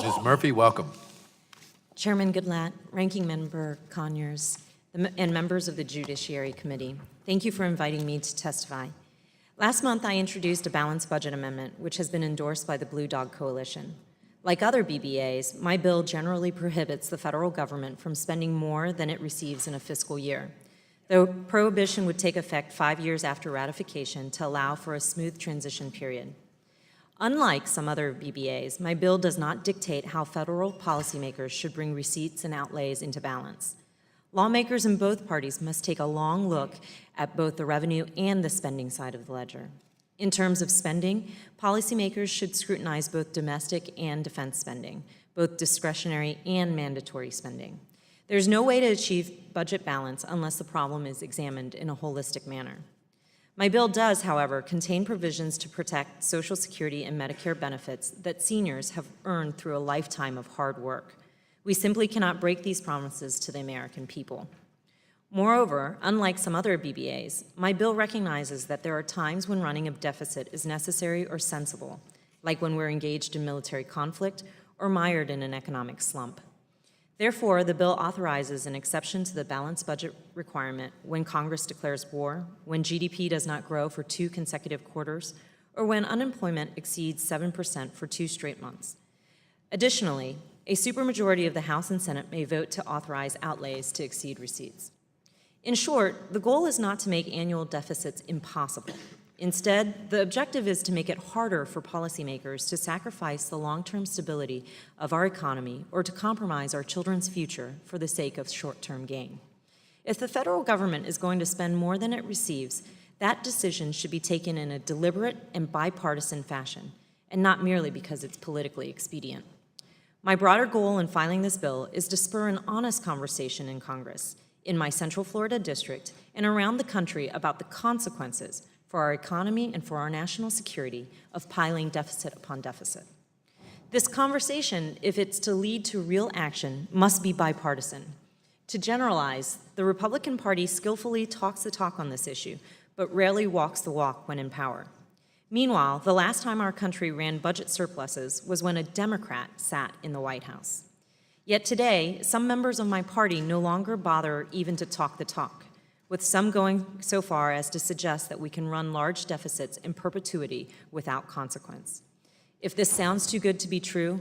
Ms. Murphy, welcome. Chairman Goodlatte, Ranking Member Conyers, and members of the Judiciary Committee, thank you for inviting me to testify. Last month, I introduced a balanced budget amendment, which has been endorsed by the Blue Dog Coalition. Like other BBAs, my bill generally prohibits the federal government from spending more than it receives in a fiscal year. The prohibition would take effect 5 years after ratification to allow for a smooth transition period. Unlike some other BBAs, my bill does not dictate how federal policymakers should bring receipts and outlays into balance. Lawmakers in both parties must take a long look at both the revenue and the spending side of the ledger. In terms of spending, policymakers should scrutinize both domestic and defense spending, both discretionary and mandatory spending. There's no way to achieve budget balance unless the problem is examined in a holistic manner. My bill does, however, contain provisions to protect Social Security and Medicare benefits that seniors have earned through a lifetime of hard work. We simply cannot break these promises to the American people. Moreover, unlike some other BBAs, my bill recognizes that there are times when running a deficit is necessary or sensible, like when we're engaged in military conflict or mired in an economic slump. Therefore, the bill authorizes an exception to the balanced budget requirement when Congress declares war, when GDP does not grow for 2 consecutive quarters, or when unemployment exceeds 7% for 2 straight months. Additionally, a supermajority of the House and Senate may vote to authorize outlays to exceed receipts. In short, the goal is not to make annual deficits impossible. Instead, the objective is to make it harder for policymakers to sacrifice the long-term stability of our economy or to compromise our children's future for the sake of short-term gain. If the federal government is going to spend more than it receives, that decision should be taken in a deliberate and bipartisan fashion, and not merely because it's politically expedient. My broader goal in filing this bill is to spur an honest conversation in Congress, in my Central Florida district, and around the country about the consequences for our economy and for our national security of piling deficit upon deficit. This conversation, if it's to lead to real action, must be bipartisan. To generalize, the Republican Party skillfully talks the talk on this issue, but rarely walks the walk when in power. Meanwhile, the last time our country ran budget surpluses was when a Democrat sat in the White House. Yet today, some members of my party no longer bother even to talk the talk, with some going so far as to suggest that we can run large deficits in perpetuity without consequence. If this sounds too good to be true,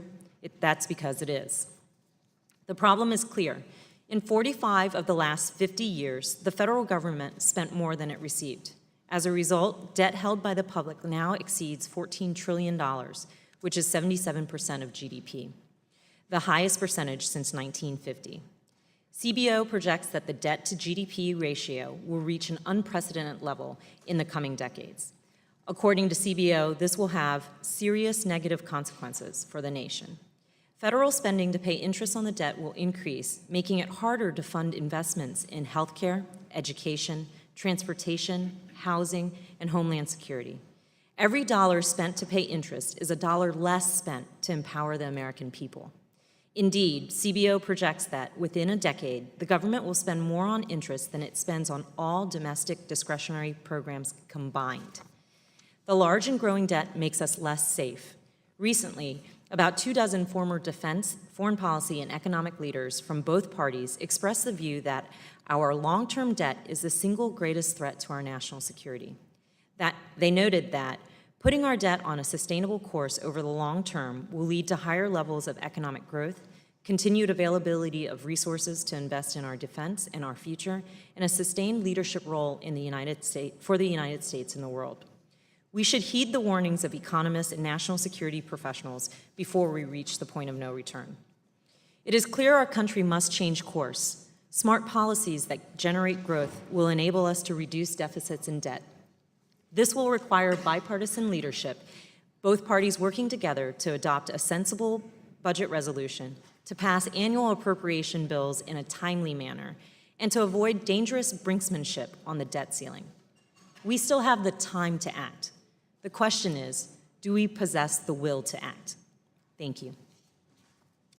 that's because it is. The problem is clear. In 45 of the last 50 years, the federal government spent more than it received. As a result, debt held by the public now exceeds $14 trillion, which is 77% of GDP, the highest percentage since 1950. CBO projects that the debt to GDP ratio will reach an unprecedented level in the coming decades. According to CBO, this will have serious negative consequences for the nation. Federal spending to pay interest on the debt will increase, making it harder to fund investments in healthcare, education, transportation, housing, and homeland security. Every dollar spent to pay interest is a dollar less spent to empower the American people. Indeed, CBO projects that within a decade, the government will spend more on interest than it spends on all domestic discretionary programs combined. The large and growing debt makes us less safe. Recently, about 24 former defense, foreign policy, and economic leaders from both parties expressed the view that our long-term debt is the single greatest threat to our national security. They noted that putting our debt on a sustainable course over the long term will lead to higher levels of economic growth, continued availability of resources to invest in our defense and our future, and a sustained leadership role in the United States in the world. We should heed the warnings of economists and national security professionals before we reach the point of no return. It is clear our country must change course. Smart policies that generate growth will enable us to reduce deficits and debt. This will require bipartisan leadership, both parties working together to adopt a sensible budget resolution, to pass annual appropriation bills in a timely manner, and to avoid dangerous brinksmanship on the debt ceiling. We still have the time to act. The question is, do we possess the will to act? Thank you.